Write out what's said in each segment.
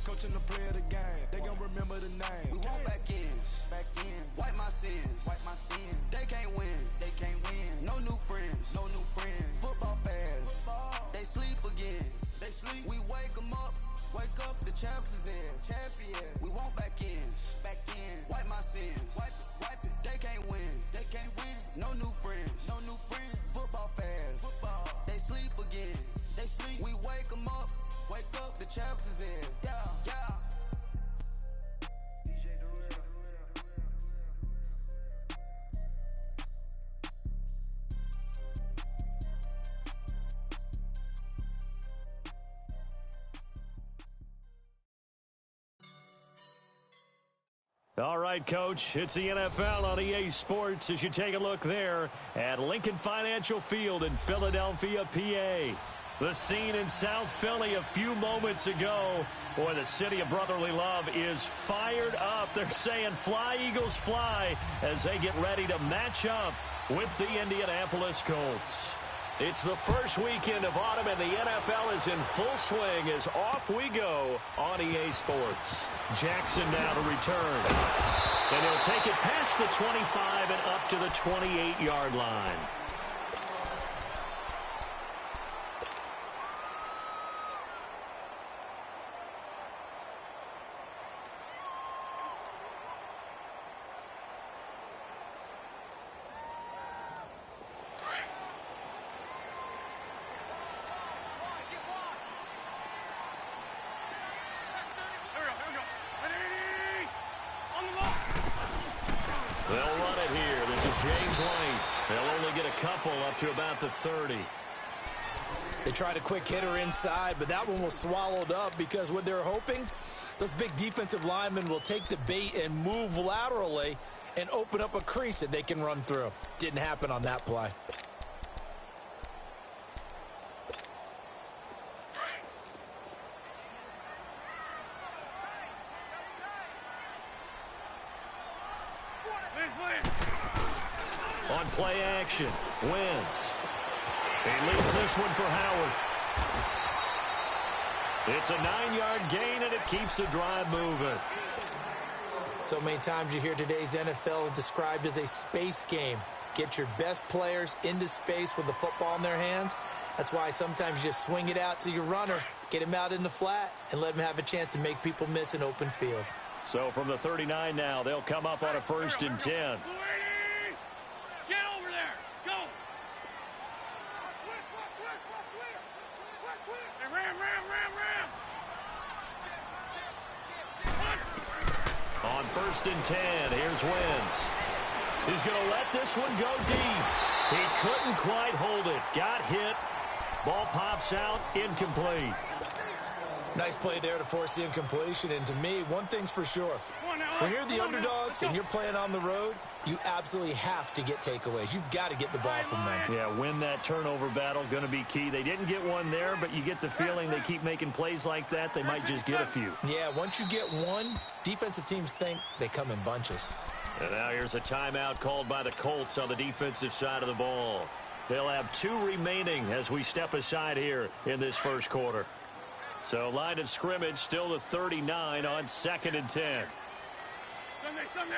coaching the play of the game. They gon' remember the name. We want back ends. Wipe my sins. They can't win. No new friends. Football fans. They sleep again. We wake them up. The champs is in. Champion. We want back ends. Wipe my sins. Wipe it. They can't win. No new friends. Football fans. They sleep again. We wake them up. The champs is in. Yeah. All right, Coach, it's the NFL on EA Sports as you take a look there at Lincoln Financial Field in Philadelphia, PA. The scene in South Philly a few moments ago. Boy, the city of brotherly love is fired up. They're saying fly, Eagles, fly as they get ready to match up with the Indianapolis Colts. It's the first weekend of autumn, and the NFL is in full swing as off we go on EA Sports. Jackson now to return. And he'll take it past the 25 and up to the 28-yard line. They'll run it here. This is James White. They'll only get a couple up to about the 30. They tried a quick hitter inside, but that one was swallowed up because what they're hoping, those big defensive linemen will take the bait and move laterally and open up a crease that they can run through. Didn't happen on that play. On play action, Wentz. He leaves this one for Howard. It's a 9-yard gain, and it keeps the drive moving. So many times you hear today's NFL described as a space game. Get your best players into space with the football in their hands. That's why sometimes you just swing it out to your runner, get him out in the flat, and let him have a chance to make people miss an open field. So from the 39 now, they'll come up on a 1st and 10. On 1st and 10, here's Wentz. He's going to let this one go deep. He couldn't quite hold it. Got hit. Ball pops out, incomplete. Nice play there to force the incompletion. And to me, one thing's for sure. When you're the underdogs and you're playing on the road, you absolutely have to get takeaways. You've got to get the ball from them. Yeah, win that turnover battle, going to be key. They didn't get one there, but you get the feeling they keep making plays like that, they might just get a few. Yeah, once you get one, defensive teams think they come in bunches. And now here's a timeout called by the Colts on the defensive side of the ball. They'll have 2 remaining as we step aside here in this first quarter. So line of scrimmage still the 39 on 2nd and 10. Sunday.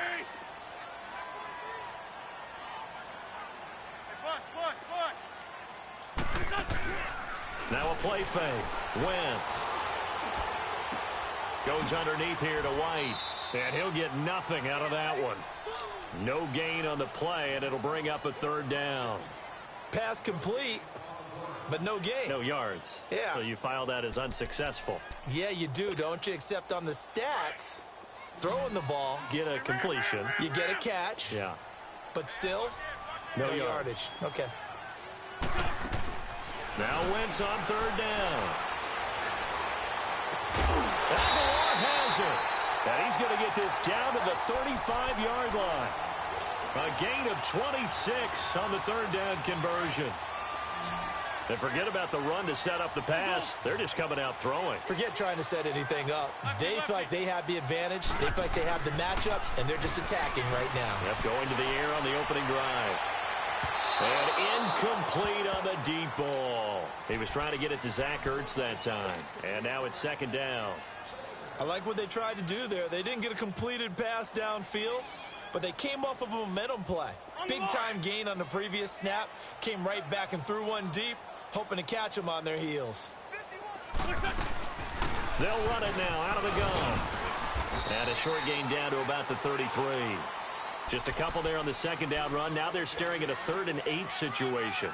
Now a play fake. Wentz goes underneath here to White, and he'll get nothing out of that one. No gain on the play, and it'll bring up a 3rd down. Pass complete, but no gain. No yards. Yeah. So you file that as unsuccessful. Yeah, you do, don't you? Except on the stats, throwing the ball. Get a completion. You get a catch. Yeah. But still, no yardage. Okay. Now Wentz on 3rd down. Aguilar has it. And he's going to get this down to the 35-yard line. A gain of 26 on the 3rd down conversion. And forget about the run to set up the pass. They're just coming out throwing. Forget trying to set anything up. They feel like they have the advantage. They feel like they have the matchups, and they're just attacking right now. Yep, going to the air on the opening drive. And incomplete on the deep ball. He was trying to get it to Zach Ertz that time. And now it's 2nd down. I like what they tried to do there. They didn't get a completed pass downfield, but they came off of a momentum play. Big-time gain on the previous snap, came right back and threw one deep, hoping to catch them on their heels. They'll run it now out of the gun. And a short gain down to about the 33. Just a couple there on the second down run. Now they're staring at a 3rd and 8 situation.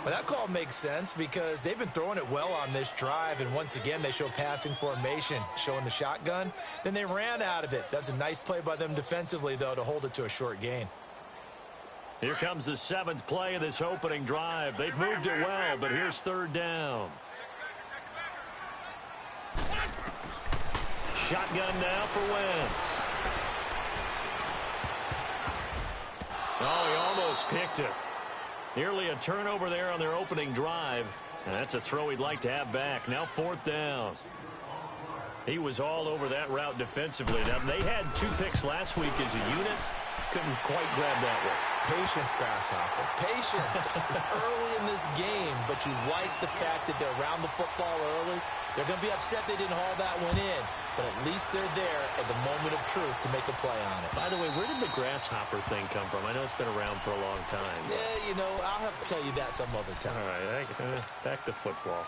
Well, that call makes sense because they've been throwing it well on this drive, and once again they show passing formation, showing the shotgun. Then they ran out of it. That's a nice play by them defensively, though, to hold it to a short gain. Here comes the 7th play of this opening drive. They've moved it well, but here's 3rd down. Shotgun now for Wentz. Oh, he almost picked it. Nearly a turnover there on their opening drive. And that's a throw he'd like to have back. Now 4th down. He was all over that route defensively. Now, they had 2 picks last week as a unit. Couldn't quite grab that one. Patience, Grasshopper. Patience is early in this game, but you like the fact that they're around the football early. They're going to be upset they didn't haul that one in, but at least they're there at the moment of truth to make a play on it. By the way, where did the grasshopper thing come from? I know it's been around for a long time. Yeah, you know, I'll have to tell you that some other time. All right, back to football.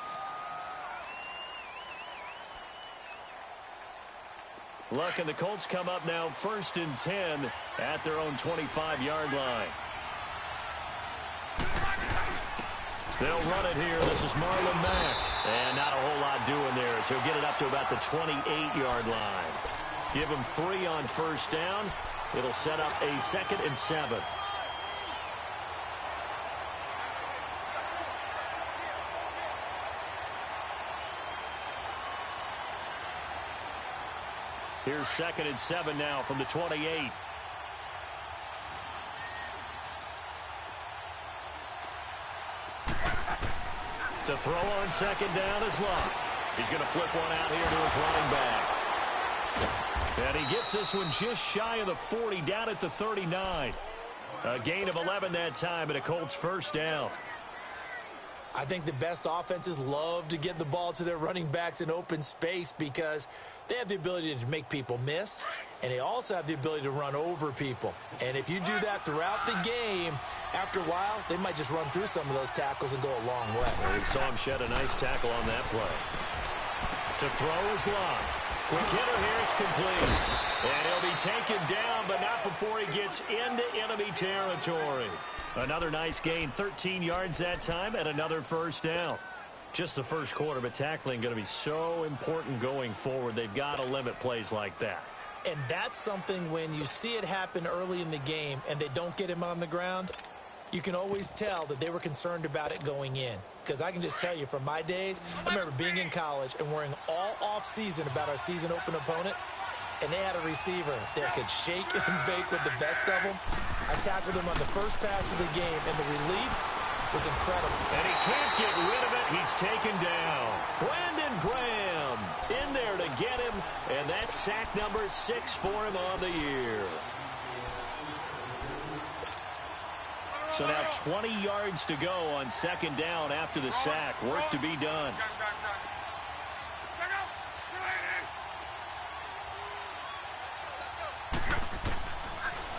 Look, and the Colts come up now 1st and 10 at their own 25-yard line. They'll run it here. This is Marlon Mack. And not a whole lot doing there, so he'll get it up to about the 28-yard line. Give him 3 on 1st down. It'll set up a 2nd and 7. Here's 2nd and 7 now from the 28. To throw on 2nd down is Luck. He's going to flip one out here to his running back. And he gets this one just shy of the 40, down at the 39. A gain of 11 that time, and a Colts 1st down. I think the best offenses love to get the ball to their running backs in open space because they have the ability to make people miss, and they also have the ability to run over people. And if you do that throughout the game, after a while, they might just run through some of those tackles and go a long way. Well, we saw him shed a nice tackle on that play. To throw is Long. Quick hitter here, it's complete. And he'll be taken down, but not before he gets into enemy territory. Another nice gain, 13 yards that time, and another 1st down. Just the first quarter, but tackling going to be so important going forward. They've got to limit plays like that. And that's something when you see it happen early in the game and they don't get him on the ground, you can always tell that they were concerned about it going in. Because I can just tell you from my days, I remember being in college and worrying all off-season about our season open opponent, and they had a receiver that could shake and bake with the best of them. I tackled him on the first pass of the game, and the relief was incredible. And he can't get rid of it. He's taken down. Brandon Graham in there to get him, and that's sack number 6 for him on the year. So now 20 yards to go on 2nd down after the sack. Work to be done.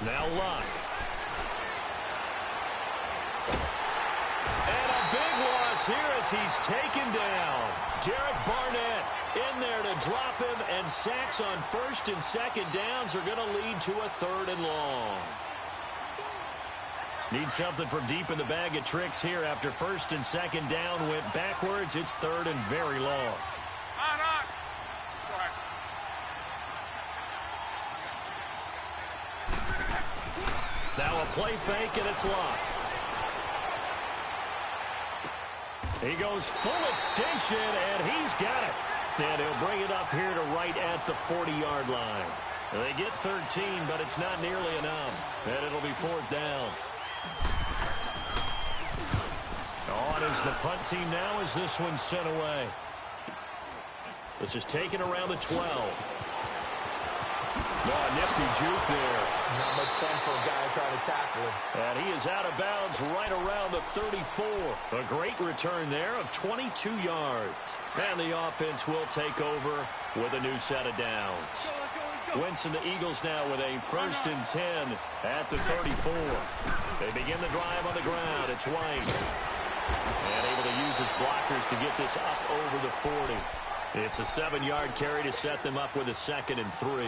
Now Luck. And a big loss here as he's taken down. Derek Barnett in there to drop him, and sacks on 1st and 2nd downs are going to lead to a 3rd and long. Need something from deep in the bag of tricks here after 1st and 2nd down went backwards. It's 3rd and very long. Now a play fake, and it's Luck. He goes full extension, and he's got it. And he'll bring it up here to right at the 40-yard line. They get 13, but it's not nearly enough. And it'll be 4th down. On is the punt team now as this one's sent away. This is taken around the 12. Oh, nifty juke there. Not much fun for a guy trying to tackle him. And he is out of bounds right around the 34. A great return there of 22 yards. And the offense will take over with a new set of downs. Wentz and the Eagles now with a 1st and 10 at the 34. They begin the drive on the ground. It's White. And able to use his blockers to get this up over the 40. It's a 7-yard carry to set them up with a 2nd and 3.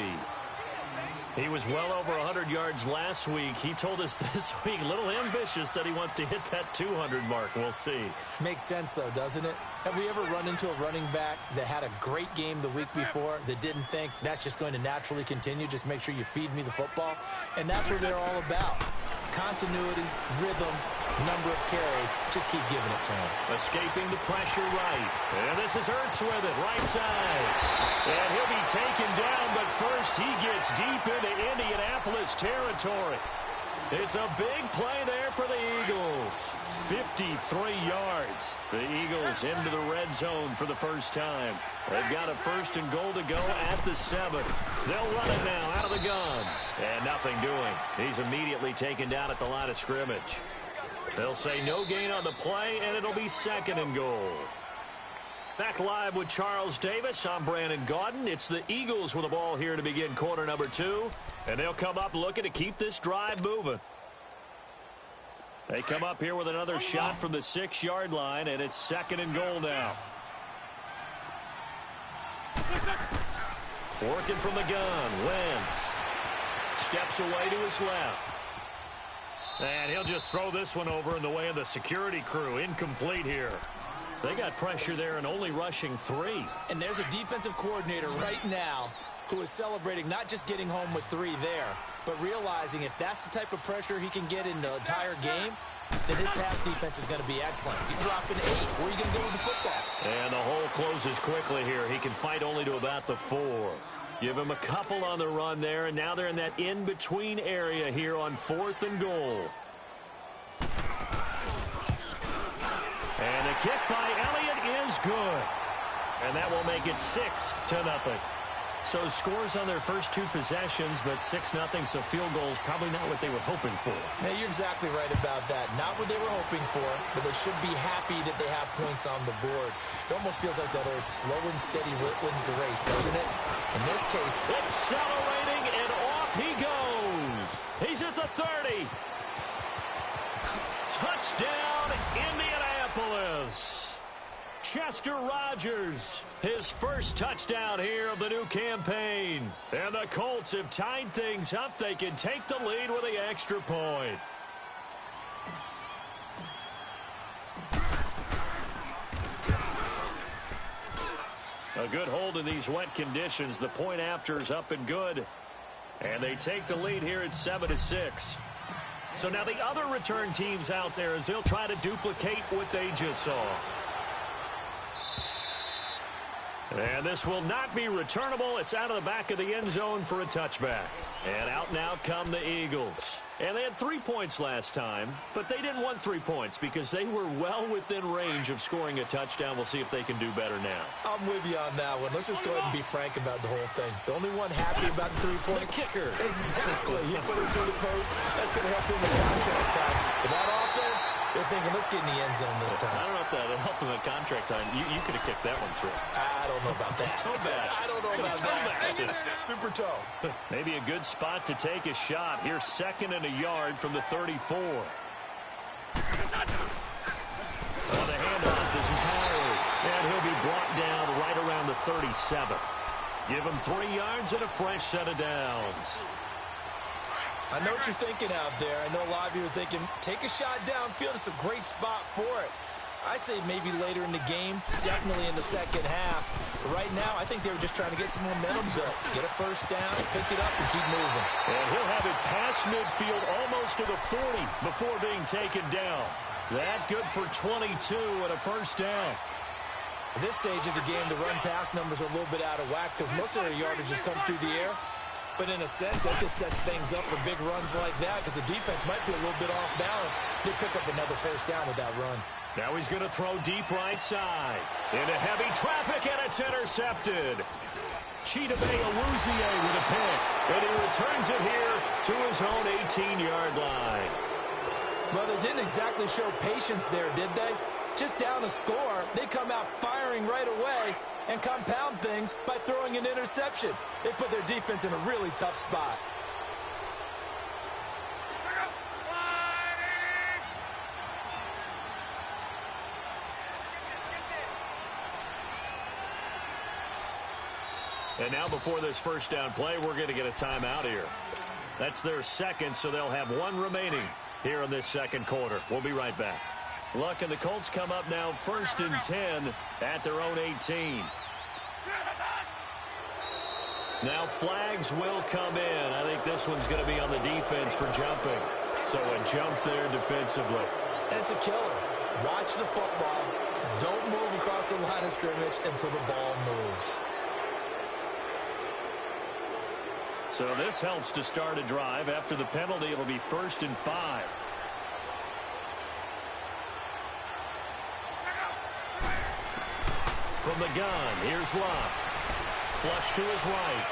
He was well over 100 yards last week. He told us this week, a little ambitious, that he wants to hit that 200 mark. We'll see. Makes sense, though, doesn't it? Have we ever run into a running back that had a great game the week before that didn't think that's just going to naturally continue? Just make sure you feed me the football. And that's what they're all about. Continuity, rhythm, number of carries. Just keep giving it to him. Escaping the pressure right. And this is Ertz with it, right side. And he'll be taken down, but first he gets deep into Indianapolis territory. It's a big play there for the Eagles. 53 yards. The Eagles into the red zone for the first time. They've got a 1st and goal to go at the 7. They'll run it now out of the gun. And nothing doing. He's immediately taken down at the line of scrimmage. They'll say no gain on the play, and it'll be 2nd and goal. Back live with Charles Davis. I'm Brandon Gaudin. It's the Eagles with the ball here to begin quarter number 2. And they'll come up looking to keep this drive moving. They come up here with another shot from the 6-yard line, and it's 2nd and goal now. Working from the gun, Wentz. Steps away to his left. And he'll just throw this one over in the way of the security crew. Incomplete here. They got pressure there and only rushing 3. And there's a defensive coordinator right now who is celebrating not just getting home with 3 there, but realizing if that's the type of pressure he can get in the entire game, then his pass defense is going to be excellent. You drop an 8, where are you going to go with the football? And the hole closes quickly here. He can fight only to about the 4. Give him a couple on the run there, and now they're in that in-between area here on 4th and goal. And a kick by Elliott is good. And that will make it 6-0. So scores on their first 2 possessions, but 6-0, so field goals probably not what they were hoping for. Yeah, you're exactly right about that. Not what they were hoping for, but they should be happy that they have points on the board. It almost feels like that old slow and steady wins the race, doesn't it? In this case, accelerating, and off he goes. He's at the 30. Touchdown, Indianapolis. Chester Rogers, his first touchdown here of the new campaign. And the Colts have tied things up. They can take the lead with the extra point. A good hold in these wet conditions. The point after is up and good. And they take the lead here at 7-6. So now the other return teams out there as they'll try to duplicate what they just saw. And this will not be returnable. It's out of the back of the end zone for a touchback. And out now come the Eagles. And they had 3 points last time, but they didn't want 3 points because they were well within range of scoring a touchdown. We'll see if they can do better now. I'm with you on that one. Let's just go ahead and be frank about the whole thing. The only one happy about the 3-point kicker. Exactly. He put it to the post. That's going to help him with contract time. But that offense, they're thinking, let's get in the end zone this time. I don't know if that will help him at contract time. You could have kicked that one through. I don't know about that. Toe bash. I don't know about that. Super toe. Maybe a good spot to take a shot. Here's 2nd and a yard from the 34. On the handoff, this is Howard. And he'll be brought down right around the 37. Give him 3 yards and a fresh set of downs. I know what you're thinking out there. I know a lot of you are thinking, take a shot downfield. It's a great spot for it. I'd say maybe later in the game, definitely in the second half. But right now, I think they were just trying to get some momentum built. Get a first down, pick it up, and keep moving. And he'll have it past midfield almost to the 40 before being taken down. That good for 22 and a first down. At this stage of the game, the run-pass numbers are a little bit out of whack because most of their yardage has come through the air. But in a sense, that just sets things up for big runs like that because the defense might be a little bit off balance. They pick up another first down with that run. Now he's going to throw deep right side. Into heavy traffic, and it's intercepted. Chidobe Awuzie with a pick. And he returns it here to his own 18-yard line. Well, they didn't exactly show patience there, did they? Just down a score, they come out firing right away and compound things by throwing an interception. They put their defense in a really tough spot. And now before this first down play, we're going to get a timeout here. That's their second, so they'll have one remaining here in this second quarter. We'll be right back. Luck and the Colts come up now 1st and 10 at their own 18. Now flags will come in. I think this one's going to be on the defense for jumping. So a jump there defensively. And it's a killer. Watch the football. Don't move across the line of scrimmage until the ball moves. So this helps to start a drive. After the penalty, it'll be 1st and 5. From the gun, here's Locke. Flush to his right.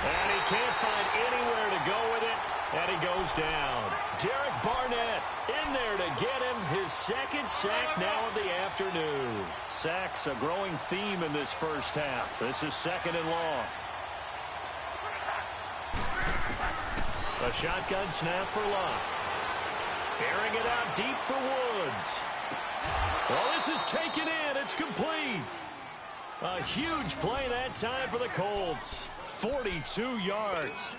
And he can't find anywhere to go with it. And he goes down. Derek Barnett in there to get him. His second sack now of the afternoon. Sacks a growing theme in this first half. This is 2nd and long. A shotgun snap for Locke. Airing it out deep for Woods. Well, this is taken in. It's complete. A huge play that time for the Colts. 42 yards.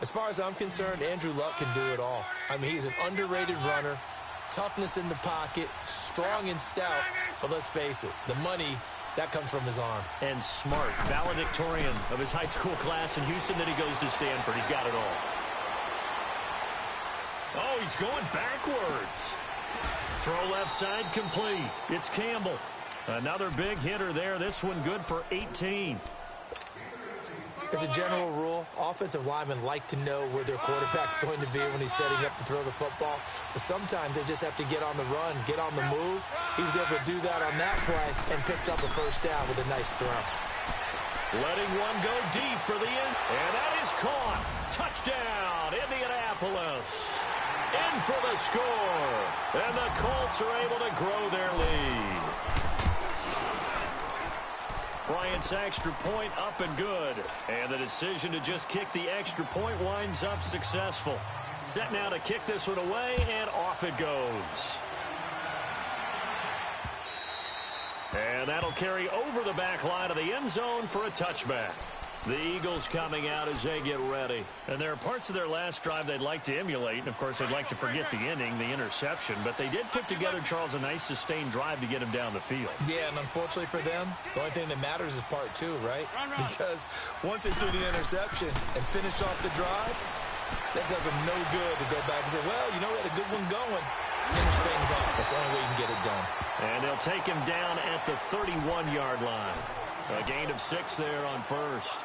As far as I'm concerned, Andrew Luck can do it all. I mean, he's an underrated runner. Toughness in the pocket. Strong and stout. But let's face it, the money, that comes from his arm. And smart. Valedictorian of his high school class in Houston. Then he goes to Stanford. He's got it all. Oh, he's going backwards. Throw left side complete. It's Campbell. Another big hitter there. This one good for 18. As a general rule, offensive linemen like to know where their quarterback's going to be when he's setting up to throw the football. But sometimes they just have to get on the run, get on the move. He was able to do that on that play and picks up a first down with a nice throw. Letting one go deep for the end. And that is caught. Touchdown, Indianapolis. In for the score. And the Colts are able to grow their lead. Bryant's extra point up and good. And the decision to just kick the extra point winds up successful. Set now to kick this one away, and off it goes. And that'll carry over the back line of the end zone for a touchback. The Eagles coming out as they get ready. And there are parts of their last drive they'd like to emulate. And, of course, they'd like to forget the inning, the interception. But they did put together, Charles, a nice sustained drive to get him down the field. Yeah, and unfortunately for them, the only thing that matters is part 2, right? Because once they threw the interception and finished off the drive, that does them no good to go back and say, well, you know, we had a good one going. Finish things off. That's the only way you can get it done. And they'll take him down at the 31-yard line. A gain of 6 there on first.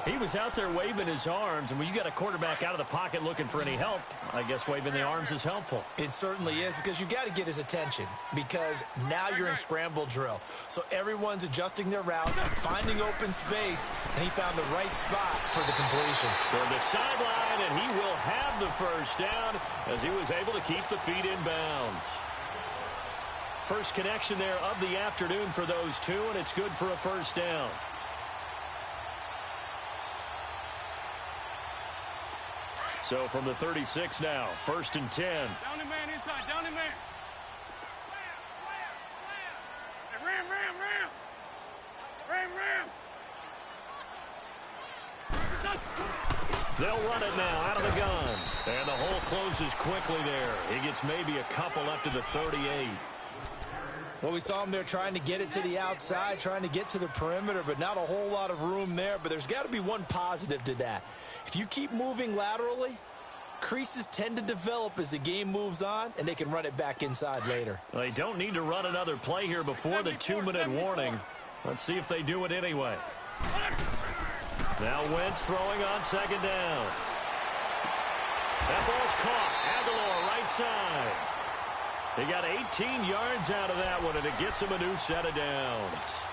He was out there waving his arms, and when you got a quarterback out of the pocket looking for any help, I guess waving the arms is helpful. It certainly is, because you got to get his attention, because now you're in scramble drill. So everyone's adjusting their routes, finding open space, and he found the right spot for the completion. Toward the sideline, and he will have the first down as he was able to keep the feet in bounds. First connection there of the afternoon for those two, and it's good for a first down. So from the 36 now, 1st and 10. Down the man inside, down the man. Slam. Ram. They'll run it now out of the gun. And the hole closes quickly there. He gets maybe a couple up to the 38. Well, we saw him there trying to get it to the outside, trying to get to the perimeter, but not a whole lot of room there. But there's got to be one positive to that. If you keep moving laterally, creases tend to develop as the game moves on, and they can run it back inside later. Well, they don't need to run another play here before the 2-minute warning. Let's see if they do it anyway. Now Wentz throwing on 2nd down. That ball's caught. Aguilar right side. He got 18 yards out of that one, and it gets him a new set of downs.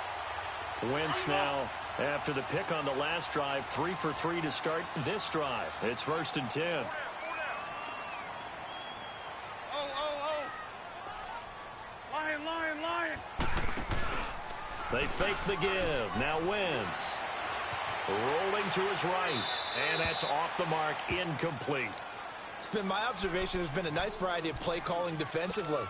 Wentz now, after the pick on the last drive, 3 for 3 to start this drive. It's 1st and 10. Lion. They fake the give. Now Wentz rolling to his right, and that's off the mark, incomplete. It's been my observation there's been a nice variety of play calling defensively.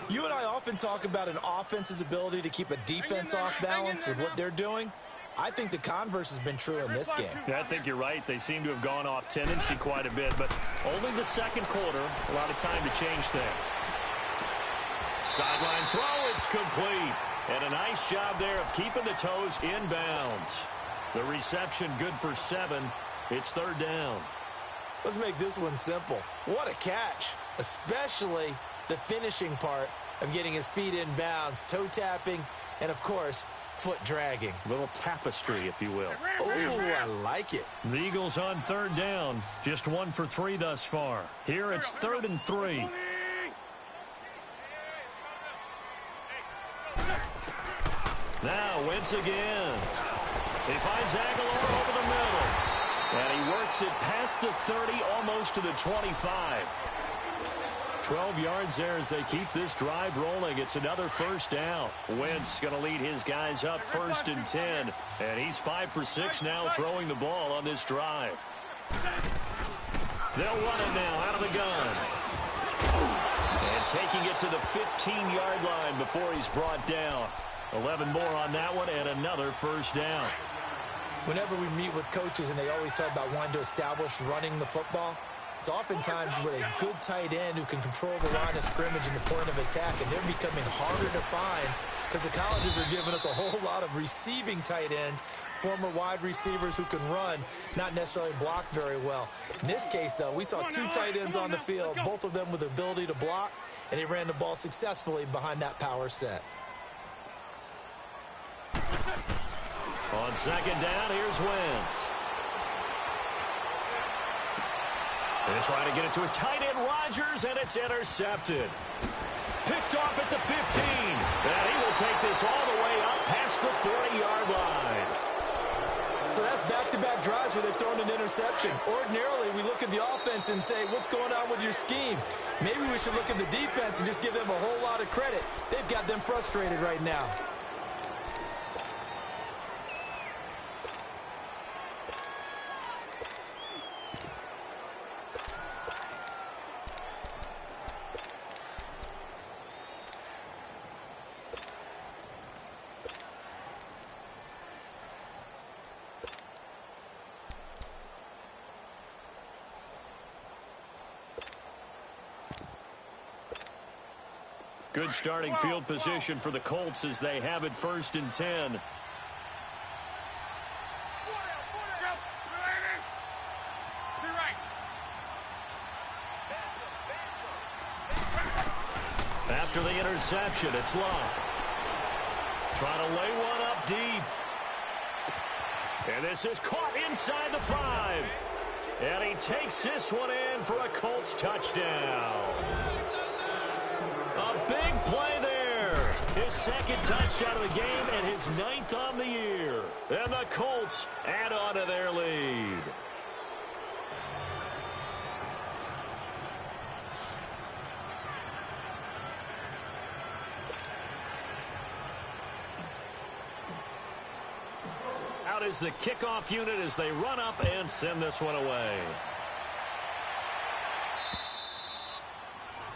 You and I often talk about an offense's ability to keep a defense off balance with what they're doing. I think the converse has been true in this game. Yeah, I think you're right. They seem to have gone off tendency quite a bit, but only the second quarter, a lot of time to change things. Sideline throw, it's complete. And a nice job there of keeping the toes inbounds. The reception good for 7. It's 3rd down. Let's make this one simple. What a catch, especially the finishing part of getting his feet in bounds, toe tapping, and, of course, foot dragging. Little tapestry, if you will. Oh, I like it. The Eagles on 3rd down. Just 1 for 3 thus far. Here it's 3rd and 3. Now Wentz again. He finds Aguilar over the middle. And he works it past the 30, almost to the 25. 12 yards there as they keep this drive rolling. It's another 1st down. Wentz going to lead his guys up 1st and 10. And he's 5 for 6 now throwing the ball on this drive. They'll run it now out of the gun. And taking it to the 15-yard line before he's brought down. 11 more on that one and another 1st down. Whenever we meet with coaches and they always talk about wanting to establish running the football, it's oftentimes with a good tight end who can control the line of scrimmage and the point of attack, and they're becoming harder to find because the colleges are giving us a whole lot of receiving tight ends, former wide receivers who can run, not necessarily block very well. In this case, though, we saw 2 tight ends on the field, both of them with the ability to block, and they ran the ball successfully behind that power set. On 2nd down, here's Wentz. And trying to get it to his tight end, Rodgers, and it's intercepted. Picked off at the 15. And he will take this all the way up past the 40-yard line. So that's back-to-back drives where they've thrown an interception. Ordinarily, we look at the offense and say, what's going on with your scheme? Maybe we should look at the defense and just give them a whole lot of credit. They've got them frustrated right now. Good starting field position for the Colts as they have it 1st and 10. After the interception, it's Locke. Trying to lay one up deep. And this is caught inside the 5. And he takes this one in for a Colts touchdown. A big play there. His 2nd touchdown of the game and his 9th on the year. And the Colts add on to their lead. Out is the kickoff unit as they run up and send this one away.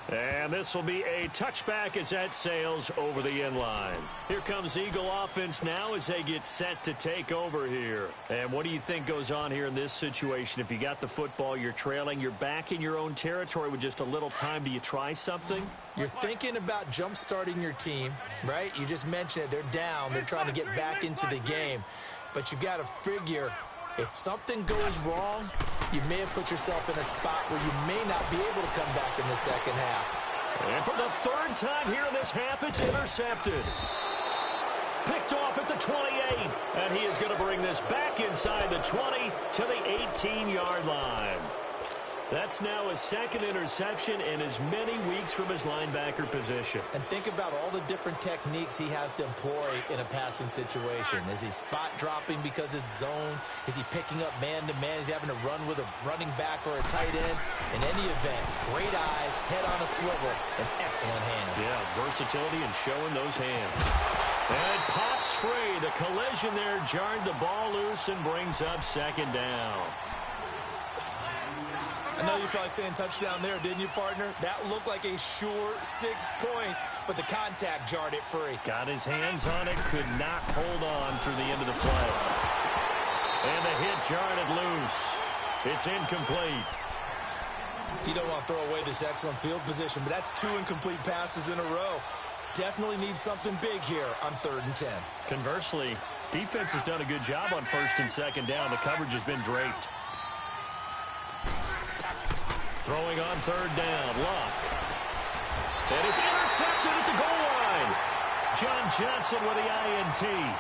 And this will be a touchback as that sails over the end line. Here comes Eagle offense now as they get set to take over here. And what do you think goes on here in this situation? If you got the football, you're trailing, you're back in your own territory with just a little time. Do you try something? You're thinking about jump-starting your team, right? You just mentioned it. They're down. They're trying to get back into the game. But you got to figure if something goes wrong, you may have put yourself in a spot where you may not be able to come back in the second half. And for the 3rd time here in this half, it's intercepted. Picked off at the 28. And he is going to bring this back inside the 20 to the 18-yard line. That's now his second interception in as many weeks from his linebacker position. And think about all the different techniques he has to employ in a passing situation. Is he spot dropping because it's zone? Is he picking up man-to-man? Is he having to run with a running back or a tight end? In any event, great eyes, head on a swivel, and excellent hands. Yeah, versatility and showing those hands. And it pops free. The collision there jarred the ball loose and brings up second down. I know you felt like saying touchdown there, didn't you, partner? That looked like a sure 6 points, but the contact jarred it free. Got his hands on it, could not hold on through the end of the play. And the hit jarred it loose. It's incomplete. You don't want to throw away this excellent field position, but that's 2 incomplete passes in a row. Definitely need something big here on 3rd and 10. Conversely, defense has done a good job on 1st and 2nd down. The coverage has been draped. Throwing on 3rd down, Luck. And it's intercepted at the goal line. John Johnson with the INT.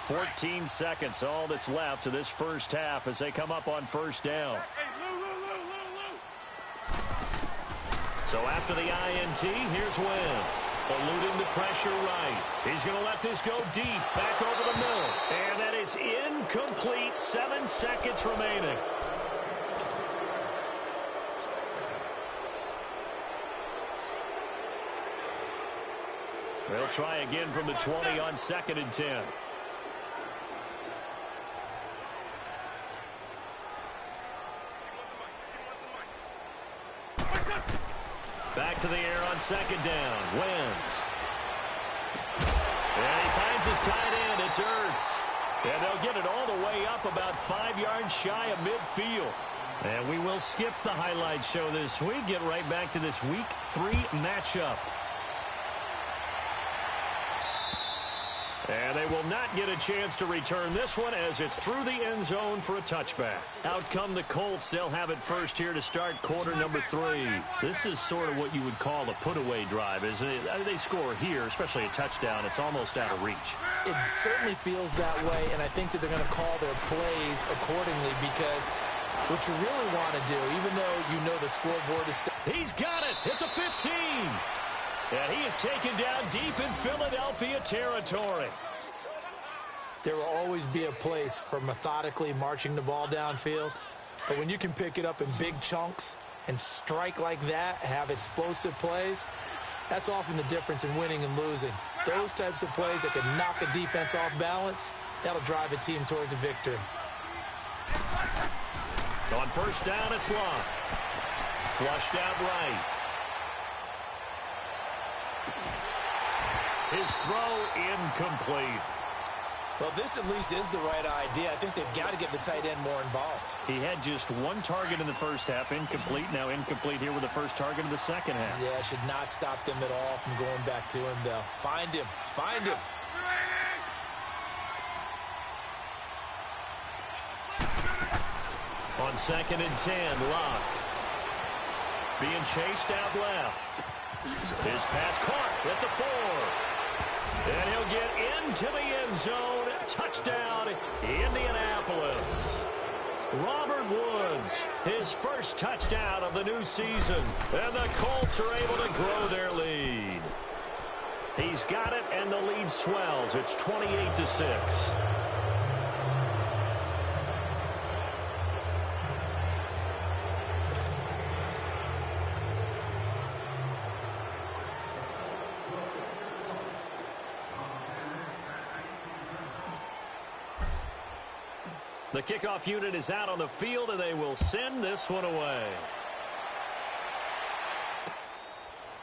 "14 seconds, all that's left to this first half as they come up on 1st down. So after the INT, here's Wentz. Eluding the pressure right. He's going to let this go deep, back over the middle. And that is incomplete. 7 seconds remaining. They'll try again from the 20 on 2nd and 10. Back to the air on 2nd down. Wentz. And he finds his tight end. It's Ertz. And they'll get it all the way up about 5 yards shy of midfield. And we will skip the highlight show this week. Get right back to this Week 3 matchup. And they will not get a chance to return this one as it's through the end zone for a touchback. Out come the Colts. They'll have it first here to start quarter number 3. This is sort of what you would call a put-away drive, isn't it? I mean, they score here, especially a touchdown. It's almost out of reach. It certainly feels that way, and I think that they're going to call their plays accordingly because what you really want to do, even though you know the scoreboard is... He's got it at the 15. And he is taken down deep in Philadelphia territory. There will always be a place for methodically marching the ball downfield. But when you can pick it up in big chunks and strike like that, have explosive plays, that's often the difference in winning and losing. Those types of plays that can knock a defense off balance, that'll drive a team towards a victory. On 1st down, it's Luck. Flushed out right. His throw incomplete. Well, this at least is the right idea. I think they've got to get the tight end more involved. He had just 1 target in the first half, incomplete. Now incomplete here with the first target of the second half. Yeah, should not stop them at all from going back to him, though. Find him. Find him. On 2nd and 10, Luck. Being chased out left. His pass caught at the 4. And he'll get into the end zone. Touchdown, Indianapolis. Robert Woods, his first touchdown of the new season. And the Colts are able to grow their lead. He's got it, and the lead swells. It's 28-6. The kickoff unit is out on the field, and they will send this one away.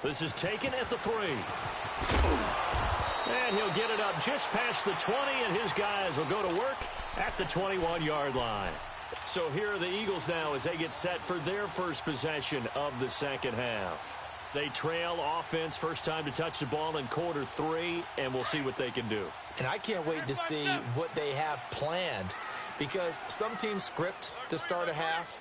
This is taken at the 3. And he'll get it up just past the 20, and his guys will go to work at the 21-yard line. So here are the Eagles now as they get set for their first possession of the second half. They trail offense first time to touch the ball in quarter 3, and we'll see what they can do. And I can't wait to see what they have planned, because some teams script to start a half.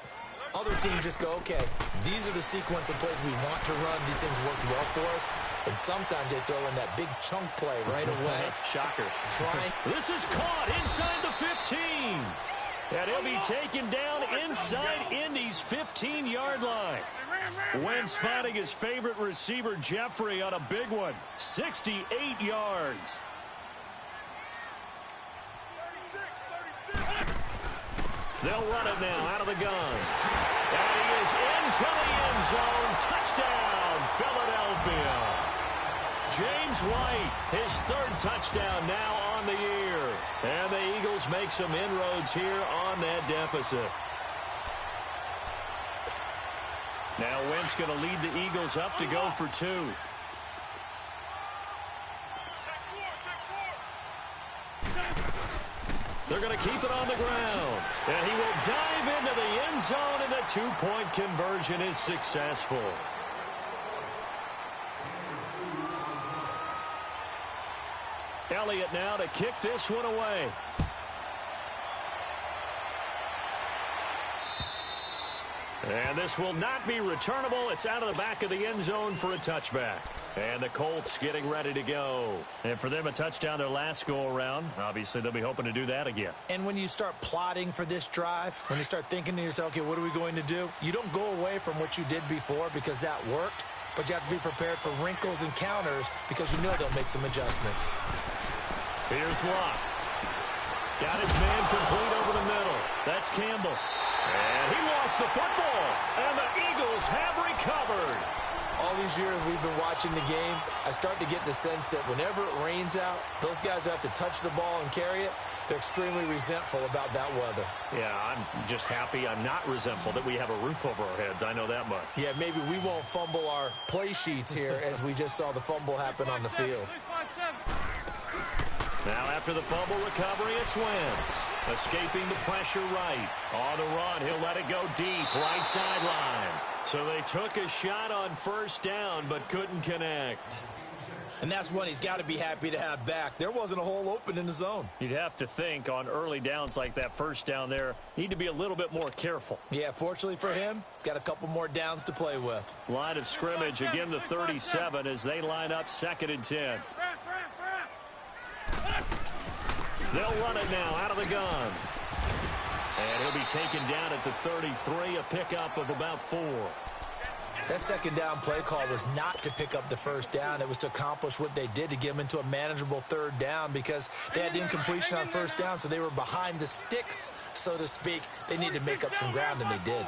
Other teams just go, okay, these are the sequence of plays we want to run. These things worked well for us. And sometimes they throw in that big chunk play right away. Shocker. Trying. This is caught inside the 15. And he'll be taken down inside Indy's 15-yard line. Wentz finding his favorite receiver, Jeffrey, on a big one. 68 yards. They'll run it now out of the gun. And he is into the end zone. Touchdown, Philadelphia. James White, his 3rd touchdown now on the year. And the Eagles make some inroads here on that deficit. Now Wentz going to lead the Eagles up to go for 2. They're going to keep it on the ground. And he will dive into the end zone, and the 2-point conversion is successful. Elliott now to kick this one away. And this will not be returnable. It's out of the back of the end zone for a touchback. And the Colts getting ready to go. And for them, a touchdown their last go-around. Obviously, they'll be hoping to do that again. And when you start plotting for this drive, when you start thinking to yourself, okay, what are we going to do? You don't go away from what you did before because that worked. But you have to be prepared for wrinkles and counters because you know they'll make some adjustments. Here's Locke. Got his man complete over the middle. That's Campbell. And he lost the football. And the Eagles have recovered. All these years we've been watching the game, I start to get the sense that whenever it rains out, those guys who have to touch the ball and carry it, they're extremely resentful about that weather. Yeah, I'm just happy I'm not resentful that we have a roof over our heads. I know that much. Yeah, maybe we won't fumble our play sheets here as we just saw the fumble happen on the field. Now after the fumble recovery, it's Wentz. Escaping the pressure right. On the run, he'll let it go deep, right sideline. So they took a shot on first down, but couldn't connect. And that's one he's got to be happy to have back. There wasn't a hole open in the zone. You'd have to think on early downs like that first down there, need to be a little bit more careful. Yeah, fortunately for him, got a couple more downs to play with. Line of scrimmage, again the 37 as they line up 2nd and 10. They'll run it now out of the gun. And he'll be taken down at the 33, a pickup of about 4. That second down play call was not to pick up the first down. It was to accomplish what they did to get them into a manageable 3rd down because they had incompletion on first down, so they were behind the sticks, so to speak. They needed to make up some ground, and they did.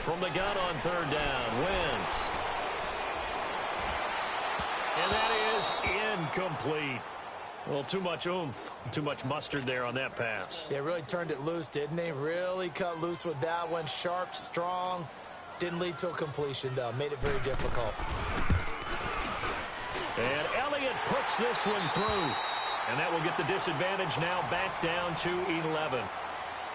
From the gun on 3rd down, Wentz. And that is incomplete. Well, too much oomph, too much mustard there on that pass. They really turned it loose, didn't they? Really cut loose with that one. Sharp, strong. Didn't lead to a completion, though. Made it very difficult. And Elliott puts this one through. And that will get the disadvantage now back down to 11.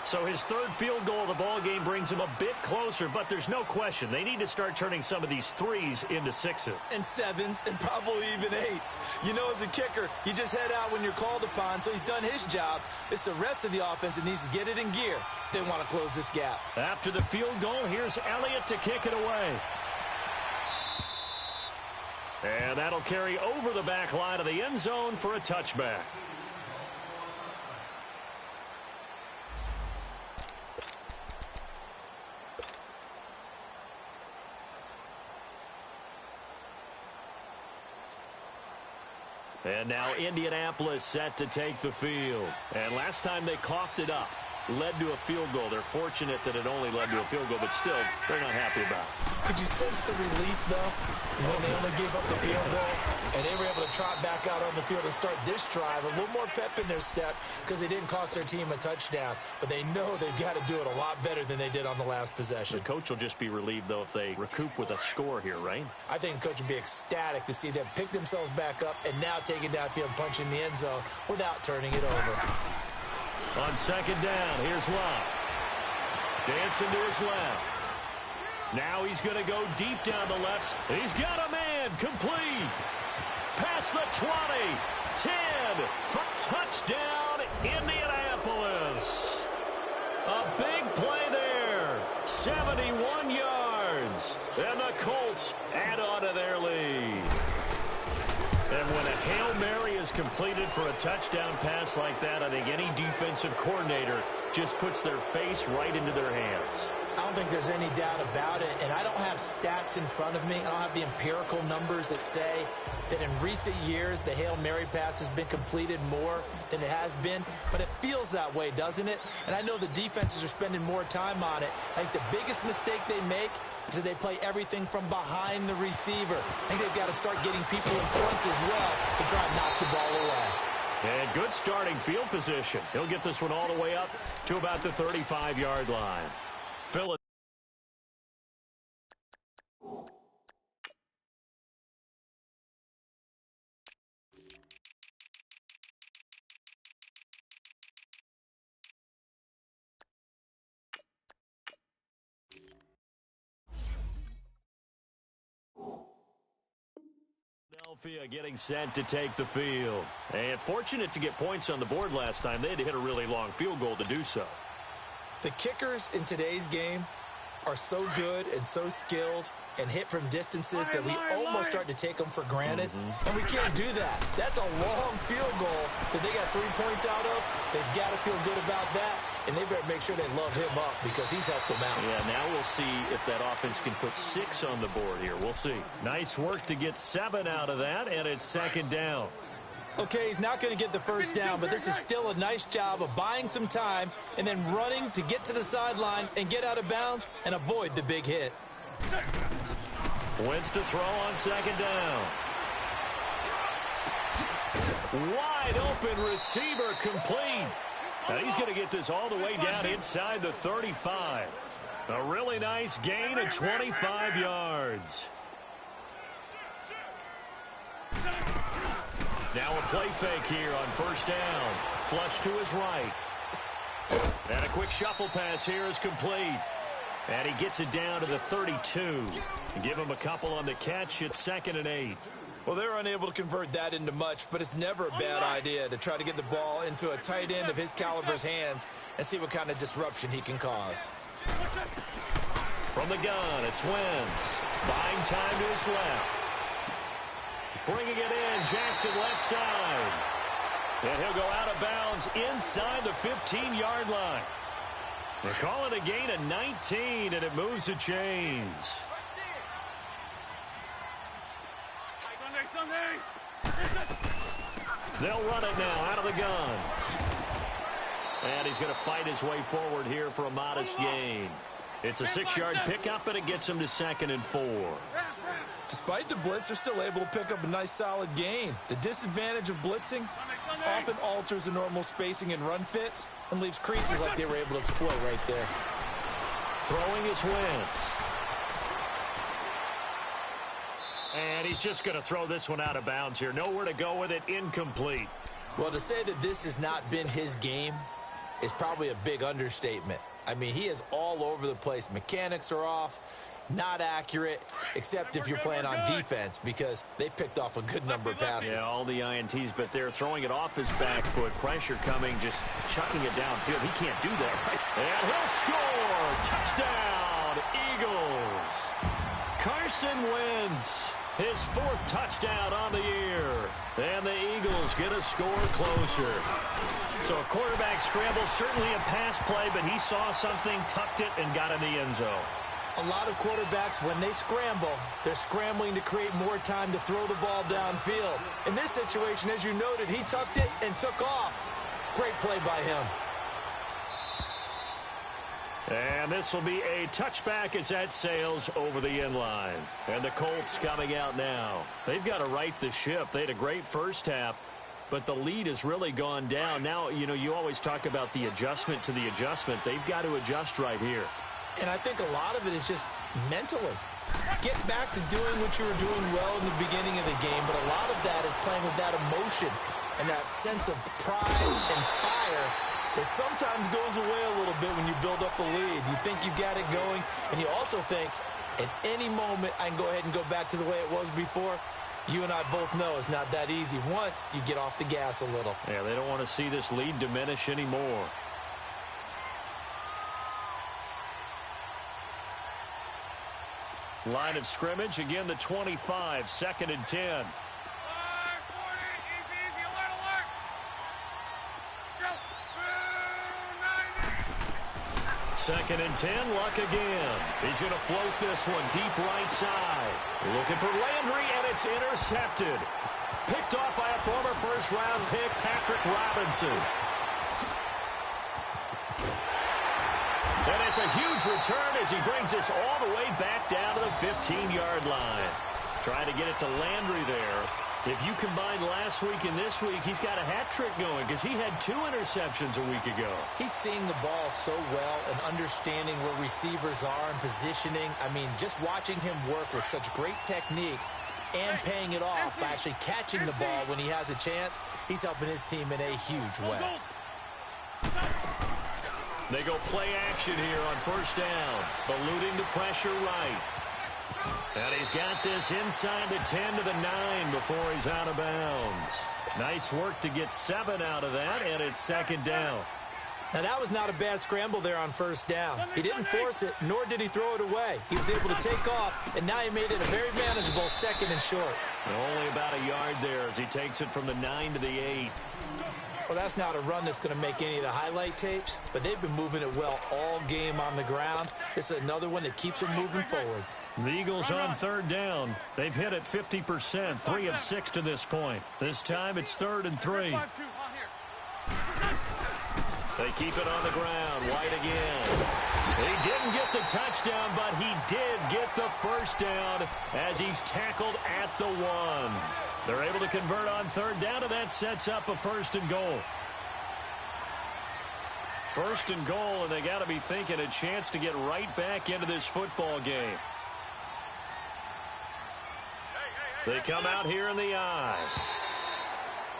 So his 3rd field goal of the ball game brings him a bit closer, but there's no question they need to start turning some of these 3s into 6s. And 7s and probably even 8s. You know, as a kicker, you just head out when you're called upon, so he's done his job. It's the rest of the offense that needs to get it in gear. They want to close this gap. After the field goal, here's Elliott to kick it away. And that'll carry over the back line of the end zone for a touchback. And now Indianapolis set to take the field. And last time they coughed it up, led to a field goal. They're fortunate that it only led to a field goal, but still, they're not happy about it. Could you sense the relief, though, when they only gave up the field goal and they were able to trot back out on the field and start this drive? A little more pep in their step because they didn't cost their team a touchdown, but they know they've got to do it a lot better than they did on the last possession. The coach will just be relieved, though, if they recoup with a score here, right? I think the coach would be ecstatic to see them pick themselves back up and now take it downfield and punch in the end zone without turning it over. On 2nd down, here's Locke. Dancing to his left. Now he's going to go deep down the left. He's got a man. Complete. Past the 20. 10. For touchdown, Indianapolis. A big play there. 71 yards. And the Colts add on to their lead. And when a Hail Mary is completed for a touchdown pass like that, I think any defensive coordinator just puts their face right into their hands. I don't think there's any doubt about it, and I don't have stats in front of me. I don't have the empirical numbers that say that in recent years the Hail Mary pass has been completed more than it has been, but it feels that way, doesn't it? And I know the defenses are spending more time on it. I think the biggest mistake they make is that they play everything from behind the receiver. I think they've got to start getting people in front as well to try and knock the ball away. And good starting field position. He'll get this one all the way up to about the 35-yard line. Philadelphia getting set to take the field. And fortunate to get points on the board last time. They had to hit a really long field goal to do so. The kickers in today's game are so good and so skilled and hit from distances that we almost start to take them for granted. And we can't do that. That's a long field goal that they got 3 points out of. They've got to feel good about that, and they better make sure they love him up because he's helped them out. Yeah, now we'll see if that offense can put 6 on the board here. We'll see. Nice work to get 7 out of that, and it's second down. Okay, he's not going to get the first down, but this is still a nice job of buying some time and then running to get to the sideline and get out of bounds and avoid the big hit. Wentz to throw on second down. Wide open receiver complete. Now he's going to get this all the way down inside the 35. A really nice gain of 25 yards. Now a play fake here on first down. Flush to his right. And a quick shuffle pass here is complete. And he gets it down to the 32. Give him a couple on the catch. It's 2nd and 8. Well, they're unable to convert that into much, but it's never a bad idea to try to get the ball into a tight end of his caliber's hands and see what kind of disruption he can cause. From the gun, it's Wentz. Buying time to his left. Bringing it in, Jackson left side. And he'll go out of bounds inside the 15-yard line. They're calling a gain of 19, and it moves the chains. They'll run it now out of the gun. And he's going to fight his way forward here for a modest gain. It's a 6-yard pickup, and it gets him to 2nd and 4. Despite the blitz, they're still able to pick up a nice solid gain. The disadvantage of blitzing often alters the normal spacing and run fits and leaves creases like they were able to exploit right there. Throwing is Wentz. And he's just going to throw this one out of bounds here. Nowhere to go with it. Incomplete. Well, to say that this has not been his game is probably a big understatement. I mean, he is all over the place. Mechanics are off, not accurate, except if you're playing on defense because they picked off a good number of passes. Yeah, all the INTs, but they're throwing it off his back foot. Pressure coming, just chucking it downfield. He can't do that, right? And he'll score! Touchdown, Eagles! Carson Wentz, his 4th touchdown on the year. And the Eagles get a score closer. So a quarterback scramble, certainly a pass play, but he saw something, tucked it, and got in the end zone. A lot of quarterbacks, when they scramble, they're scrambling to create more time to throw the ball downfield. In this situation, as you noted, he tucked it and took off. Great play by him. And this will be a touchback as that sails over the end line. And the Colts coming out now. They've got to right the ship. They had a great first half, but the lead has really gone down. Now, you know, you always talk about the adjustment to the adjustment. They've got to adjust right here. And I think a lot of it is just mentally. Get back to doing what you were doing well in the beginning of the game, but a lot of that is playing with that emotion and that sense of pride and fire It sometimes goes away a little bit when you build up a lead. You think you got it going, and you also think, at any moment, I can go ahead and go back to the way it was before. You and I both know it's not that easy once you get off the gas a little. Yeah, they don't want to see this lead diminish anymore. Line of scrimmage, again the 25, 2nd and 10. Second and 10, Luck again. He's going to float this one deep right side. Looking for Landry, and it's intercepted. Picked off by a former first-round pick, Patrick Robinson. And it's a huge return as he brings this all the way back down to the 15-yard line. Trying to get it to Landry there. If you combine last week and this week, he's got a hat trick going because he had 2 interceptions a week ago. He's seeing the ball so well and understanding where receivers are and positioning. I mean, just watching him work with such great technique and paying it off by actually catching the ball when he has a chance, he's helping his team in a huge way. They go play action here on first down, eluding the pressure right. And he's got this inside the 10 to the 9 before he's out of bounds. Nice work to get 7 out of that, and it's 2nd down. Now, that was not a bad scramble there on first down. He didn't force it, nor did he throw it away. He was able to take off, and now he made it a very manageable 2nd and short. Only about a yard there as he takes it from the 9 to the 8. Well, that's not a run that's going to make any of the highlight tapes, but they've been moving it well all game on the ground. This is another one that keeps them moving forward. The Eagles on 3rd down. They've hit it 50%, 3 of 6 to this point. This time it's 3rd and 3. They keep it on the ground. White again. He didn't get the touchdown, but he did get the first down as he's tackled at the 1. They're able to convert on 3rd down, and that sets up a 1st and goal. 1st and goal, and they got to be thinking a chance to get right back into this football game. They come out here in the eye.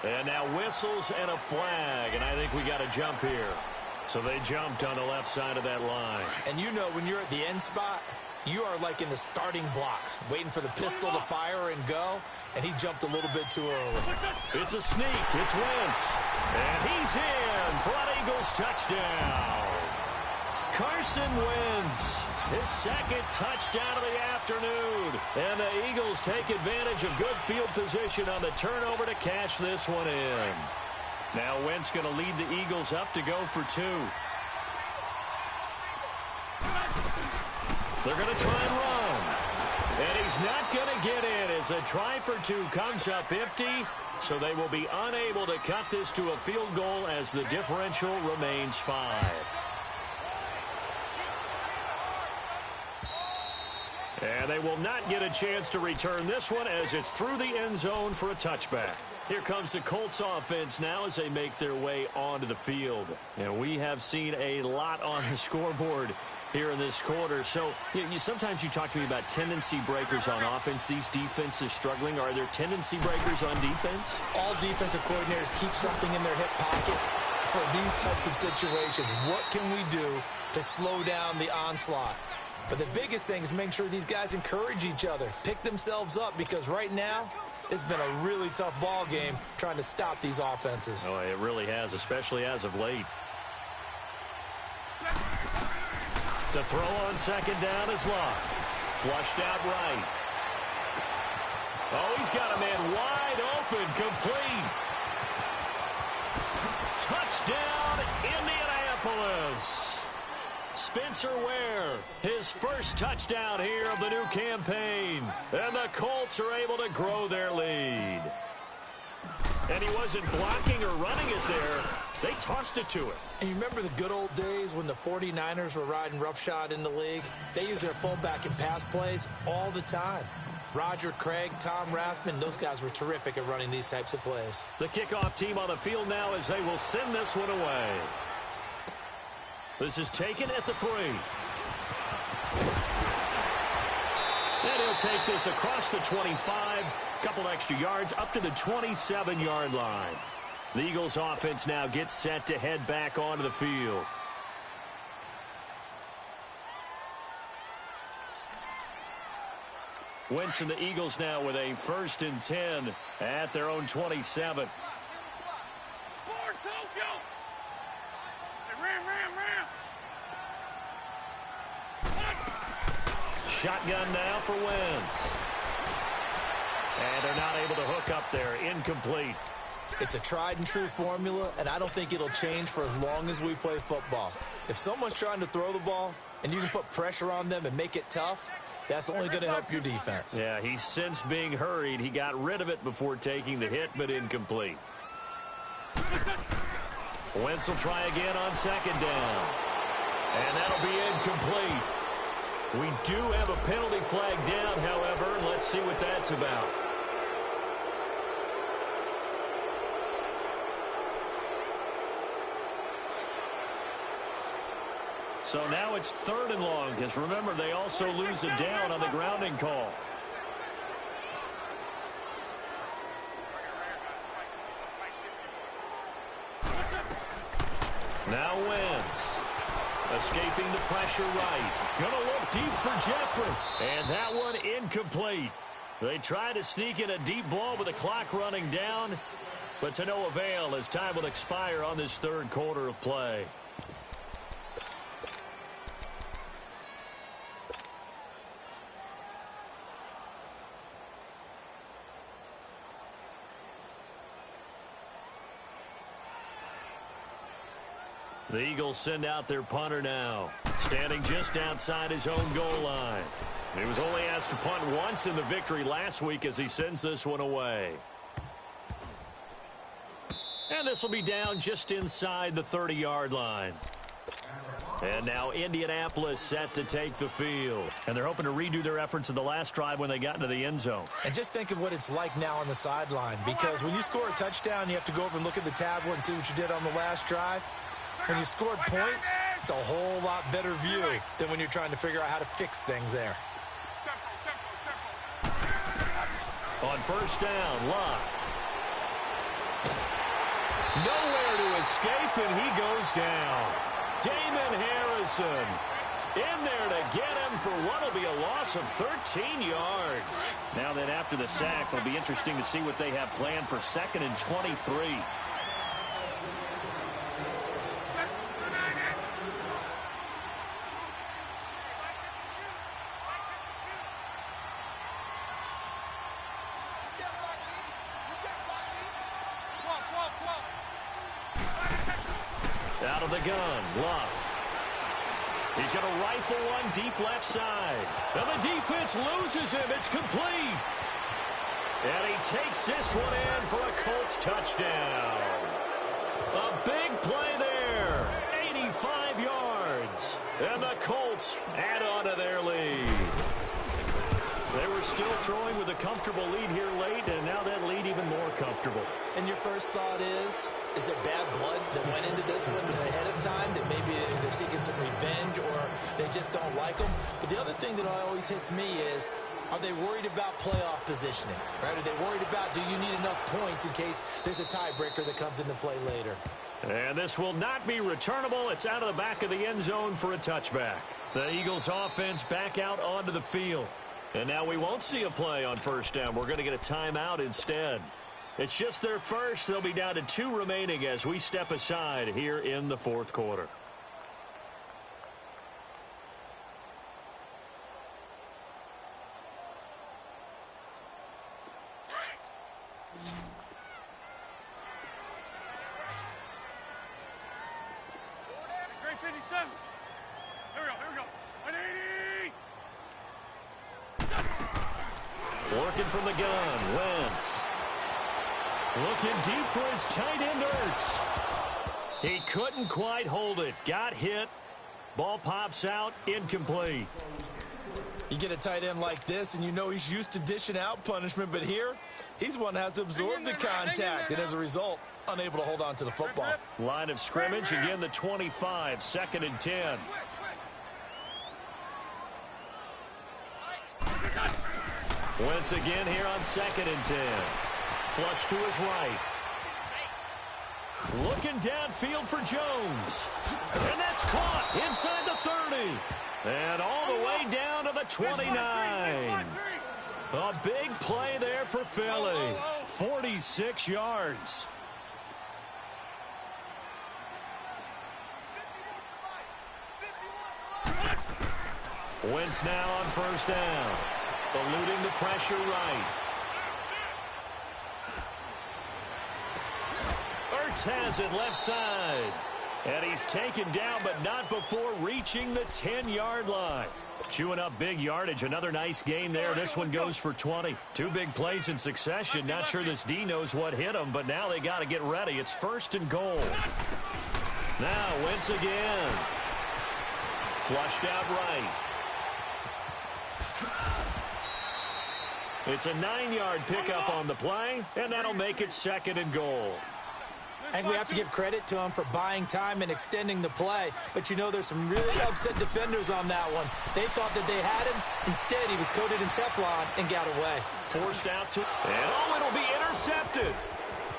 And now whistles and a flag, and I think we got a jump here. So they jumped on the left side of that line. And you know when you're at the end spot, you are like in the starting blocks, waiting for the pistol to fire and go, and he jumped a little bit too early. It's a sneak. It's Wentz. And he's in for an Eagles touchdown. Carson Wentz, his 2nd touchdown of the afternoon. And the Eagles take advantage of good field position on the turnover to cash this one in. Now Wentz going to lead the Eagles up to go for 2. They're going to try and run. And he's not going to get in as a try for 2 comes up empty. So they will be unable to cut this to a field goal as the differential remains 5. And they will not get a chance to return this one as it's through the end zone for a touchback. Here comes the Colts offense now as they make their way onto the field. And we have seen a lot on the scoreboard here in this quarter. So sometimes you talk to me about tendency breakers on offense. These defenses struggling. Are there tendency breakers on defense? All defensive coordinators keep something in their hip pocket for these types of situations. What can we do to slow down the onslaught? But the biggest thing is making sure these guys encourage each other, pick themselves up, because right now it's been a really tough ball game trying to stop these offenses. Oh, it really has, especially as of late. To throw on 2nd down is Luck. Flushed out right. Oh, he's got a man wide open, complete. Touchdown, Indianapolis. Spencer Ware, his first touchdown here of the new campaign. And the Colts are able to grow their lead. And he wasn't blocking or running it there. They tossed it to him. And you remember the good old days when the 49ers were riding roughshod in the league? They used their fullback in pass plays all the time. Roger Craig, Tom Rathman, those guys were terrific at running these types of plays. The kickoff team on the field now as they will send this one away. This is taken at the 3. And he'll take this across the 25. Couple extra yards up to the 27-yard line. The Eagles offense now gets set to head back onto the field. Wentz and the Eagles now with a 1st and 10 at their own 27. Shotgun now for Wentz. And they're not able to hook up there. Incomplete. It's a tried and true formula, and I don't think it'll change for as long as we play football. If someone's trying to throw the ball and you can put pressure on them and make it tough, that's only going to help your defense. Yeah, he's since being hurried. He got rid of it before taking the hit, but incomplete. Wentz will try again on 2nd down. And that'll be incomplete. We do have a penalty flag down, however. Let's see what that's about. So now it's 3rd and long, because remember, they also lose a down on the grounding call. Now Wentz. Escaping the pressure right. Gonna look deep for Jeffrey. And that one incomplete. They try to sneak in a deep ball with the clock running down, but to no avail as time will expire on this 3rd quarter of play. The Eagles send out their punter now, standing just outside his own goal line. He was only asked to punt once in the victory last week as he sends this one away. And this will be down just inside the 30-yard line. And now Indianapolis set to take the field. And they're hoping to redo their efforts in the last drive when they got into the end zone. And just think of what it's like now on the sideline, because when you score a touchdown, you have to go over and look at the tablet and see what you did on the last drive. When you scored points, it's a whole lot better view than when you're trying to figure out how to fix things there. On 1st down, Luck. Nowhere to escape, and he goes down. Damon Harrison in there to get him for what will be a loss of 13 yards. Now then, after the sack, it'll be interesting to see what they have planned for 2nd and 23. Out of the gun, Luck. He's going to rifle one deep left side. And the defense loses him. It's complete. And he takes this one in for a Colts touchdown. A big play there. 85 yards. And the Colts add on to their lead. They were still throwing with a comfortable lead here late, and now that lead even more comfortable. And your first thought is there bad blood that went into this one ahead of time, that maybe they're seeking some revenge or they just don't like them? But the other thing that always hits me is, are they worried about playoff positioning? Right? Are they worried about, do you need enough points in case there's a tiebreaker that comes into play later? And this will not be returnable. It's out of the back of the end zone for a touchback. The Eagles offense back out onto the field. And now we won't see a play on 1st down. We're going to get a timeout instead. It's just their first. They'll be down to 2 remaining as we step aside here in the 4th quarter. Grade 57. Here we go. 180. Working from the gun, Wentz. Looking deep for his tight end, Ertz. He couldn't quite hold it. Got hit. Ball pops out. Incomplete. You get a tight end like this, and you know he's used to dishing out punishment, but here, he's one that has to absorb the contact, and as a result, unable to hold on to the football. Line of scrimmage, again the 25, 2nd and 10. Wentz again here on 2nd and 10. Flush to his right. Looking downfield for Jones. And that's caught inside the 30. And all the way down to the 29. A big play there for Philly. 46 yards. Wentz now on first down. Eluding the pressure right. Ertz has it left side. And he's taken down, but not before reaching the 10-yard line. Chewing up big yardage. Another nice gain there. This one goes for 20. Two big plays in succession. Not sure this D knows what hit him, but now they got to get ready. It's first and goal. Now Wentz again. Flushed out right. It's a 9-yard pickup on the play, and that'll make it second and goal. I think we have to give credit to him for buying time and extending the play. But, you know, there's some really upset defenders on that one. They thought that they had him. Instead, he was coated in Teflon and got away. Forced out to... And, it'll be intercepted.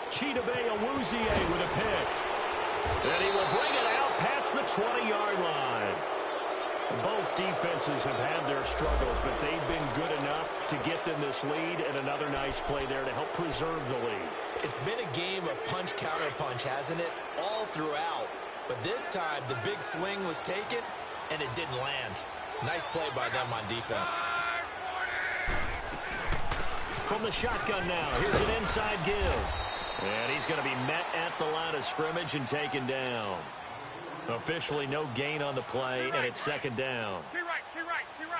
Chidobe Awuzie with a pick. And he will bring it out past the 20-yard line. Both defenses have had their struggles, but they've been good enough to get them this lead, and another nice play there to help preserve the lead. It's been a game of punch-counter-punch, hasn't it? All throughout. But this time, the big swing was taken, and it didn't land. Nice play by them on defense. From the shotgun now, here's an inside give. And he's going to be met at the line of scrimmage and taken down. Officially no gain on the play, and it's second down.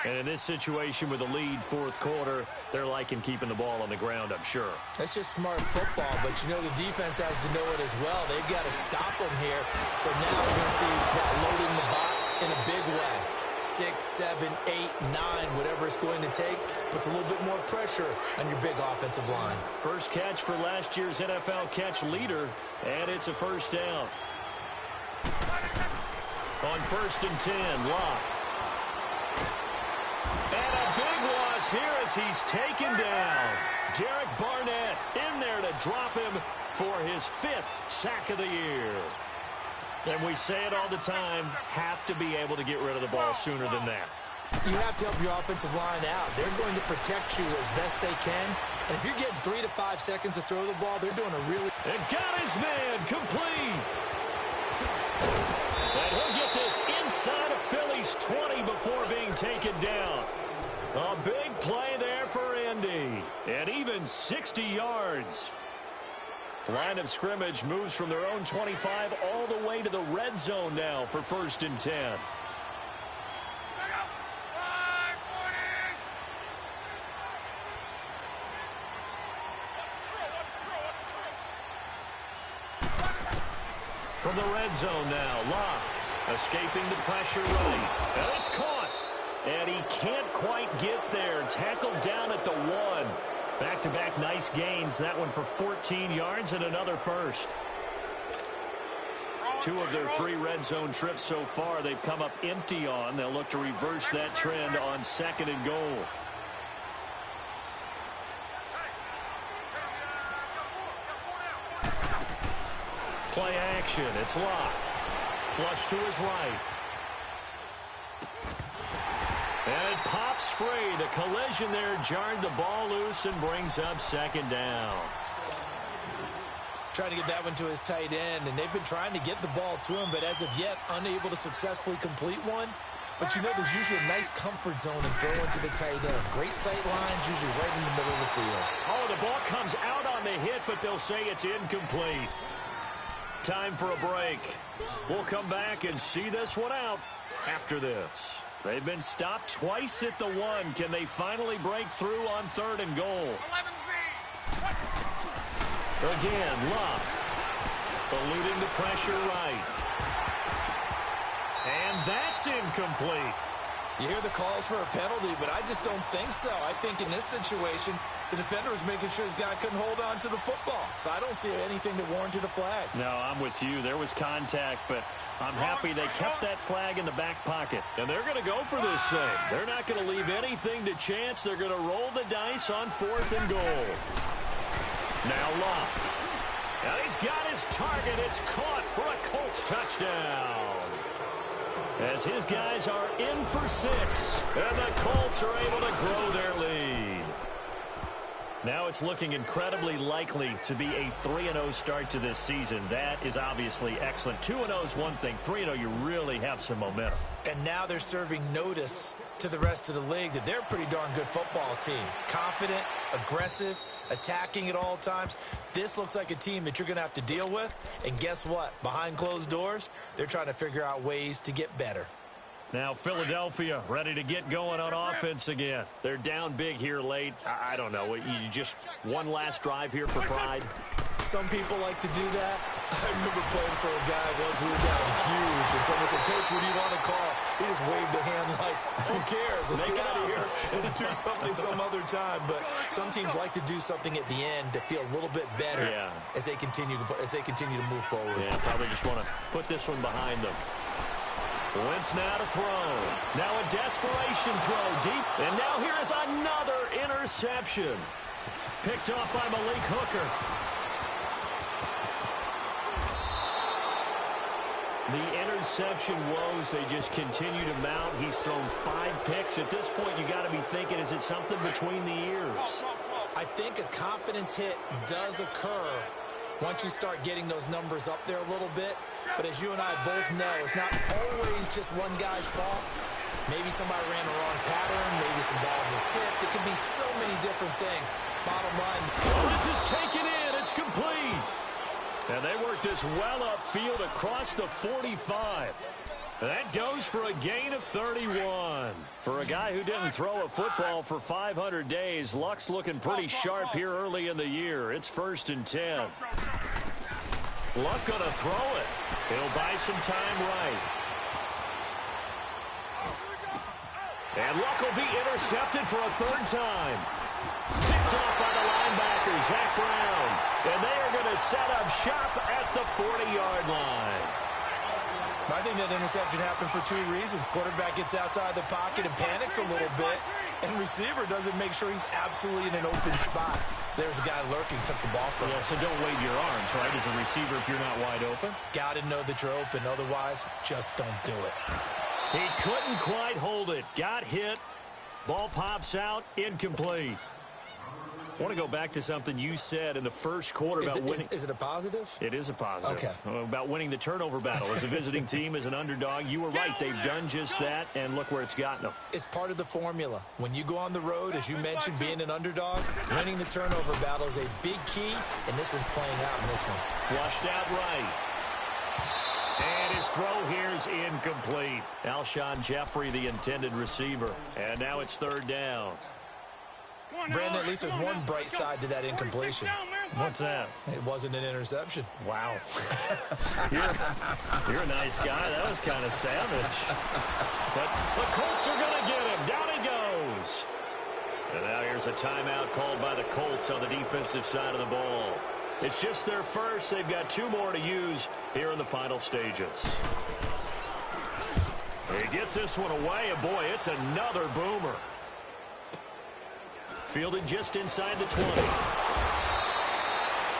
And in this situation with a lead fourth quarter, they're liking keeping the ball on the ground, I'm sure. That's just smart football, but you know the defense has to know it as well. They've got to stop them here. So now we're going to see that loading the box in a big way. 6, 7, 8, 9, whatever it's going to take, puts a little bit more pressure on your big offensive line. First catch for last year's NFL catch leader, and it's a first down. On first and 10, Locke. And a big loss here as he's taken down. Derek Barnett in there to drop him for his 5th sack of the year. And we say it all the time, have to be able to get rid of the ball sooner than that. You have to help your offensive line out. They're going to protect you as best they can. And if you're getting 3 to 5 seconds to throw the ball, they're doing a really... And got his man complete. And he'll get this inside of Philly's 20 before being taken down. A big play there for Indy. And even 60 yards. Line of scrimmage moves from their own 25 all the way to the red zone now for first and 10. From the red zone now, Locke escaping the pressure right. And it's caught. And he can't quite get there. Tackled down at the 1. Back-to-back nice gains. That one for 14 yards and another first. 2 of their 3 red zone trips so far they've come up empty on. They'll look to reverse that trend on second and goal. Play action. It's Locke. Flush to his right. And it pops free. The collision there jarred the ball loose and brings up second down. Trying to get that one to his tight end, and they've been trying to get the ball to him, but as of yet, unable to successfully complete one. But you know there's usually a nice comfort zone in throwing to the tight end. Great sight lines, usually right in the middle of the field. Oh, the ball comes out on the hit, but they'll say it's incomplete. Time for a break. We'll come back and see this one out after this. They've been stopped twice at the 1. Can they finally break through on third and goal? Again, Locke. Eluding the pressure right. And that's incomplete. You hear the calls for a penalty, but I just don't think so. I think in this situation, the defender was making sure his guy couldn't hold on to the football. So I don't see anything that warranted a flag. No, I'm with you. There was contact, but I'm happy they kept that flag in the back pocket. And they're going to go for this thing. They're not going to leave anything to chance. They're going to roll the dice on fourth and goal. Now Locke. And he's got his target. It's caught for a Colts touchdown. As his guys are in for 6. And the Colts are able to grow their lead. Now it's looking incredibly likely to be a 3-0 start to this season. That is obviously excellent. 2-0 is one thing. 3-0, you really have some momentum. And now they're serving notice to the rest of the league that they're a pretty darn good football team. Confident, aggressive, attacking at all times. This looks like a team that you're going to have to deal with. And guess what? Behind closed doors, they're trying to figure out ways to get better. Now Philadelphia ready to get going on offense again. They're down big here late. I don't know. You just one last drive here for pride. Some people like to do that. I remember playing for a guy once. We were down huge, and someone said, "Coach, what do you want to call?" He just waved a hand like, "Who cares? Let's get out of here and do something some other time." But some teams like to do something at the end to feel a little bit better as they continue to move forward. Yeah, probably just want to put this one behind them. Wentz now to throw. Now a desperation throw deep. And now here is another interception. Picked off by Malik Hooker. The interception woes, they just continue to mount. He's thrown 5 picks. At this point, you got to be thinking, is it something between the ears? I think a confidence hit does occur once you start getting those numbers up there a little bit. But as you and I both know, it's not always just one guy's fault. Maybe somebody ran the wrong pattern. Maybe some balls were tipped. It could be so many different things. Bottom line. Oh, this is taken in. It's complete. And they work this well upfield across the 45. That goes for a gain of 31. For a guy who didn't throw a football for 500 days, luck's looking pretty sharp here early in the year. It's 1st and 10. Luck gonna throw it. He'll buy some time right. And Luck will be intercepted for a 3rd time. Picked off by the linebacker, Zach Brown. And they are going to set up shop at the 40-yard line. I think that interception happened for 2 reasons. Quarterback gets outside the pocket and panics a little bit, and receiver doesn't make sure he's absolutely in an open spot. So there's a guy lurking, took the ball from him. Yeah, so don't wave your arms, right, as a receiver if you're not wide open. Got to know that you're open. Otherwise, just don't do it. He couldn't quite hold it. Got hit. Ball pops out. Incomplete. I want to go back to something you said in the first quarter about winning. Is it a positive? It is a positive. Okay. About winning the turnover battle. As a visiting team, as an underdog, you were right. They've done just that, and look where it's gotten them. It's part of the formula. When you go on the road, as you mentioned, being an underdog, winning the turnover battle is a big key, and this one's playing out in this one. Flushed out right. And his throw here is incomplete. Alshon Jeffrey, the intended receiver. And now it's 3rd down. Brandon, at least there's one bright side to that incompletion. What's that? It wasn't an interception. Wow. you're a nice guy. That was kind of savage. But the Colts are going to get him. Down he goes. And now here's a timeout called by the Colts on the defensive side of the ball. It's just their first. They've got 2 more to use here in the final stages. He gets this one away, and boy, it's another boomer. Fielded just inside the 20.